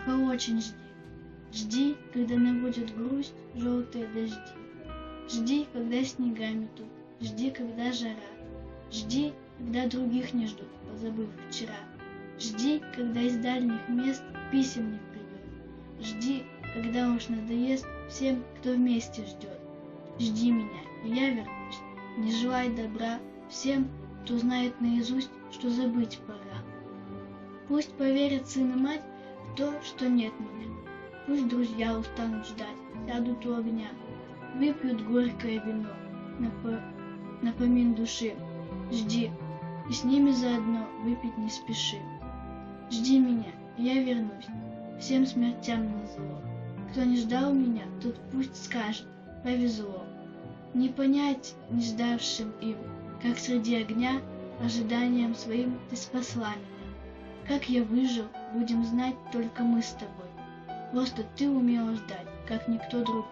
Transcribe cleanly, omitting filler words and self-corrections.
Только очень жди. Жди, когда наводят грусть желтые дожди. Жди, когда снега метут. Жди, когда жара. Жди, когда других не ждут, позабыв вчера. Жди, когда из дальних мест писем не придет. Жди, когда уж надоест всем, кто вместе ждет. Жди меня, и я вернусь. Не желай добра всем, кто знает наизусть, что забыть пора. Пусть поверят сын и мать в то, что нет меня. Пусть друзья устанут ждать, сядут у огня, выпьют горькое вино, напомин души. Жди, и с ними заодно выпить не спеши. Жди меня, и я вернусь, всем смертям назло. Кто не ждал меня, тот пусть скажет, повезло. Не понять не ждавшим им, как среди огня ожиданием своим ты спасла меня. Как я выжил, будем знать только мы с тобой. Просто ты умела ждать, как никто другой.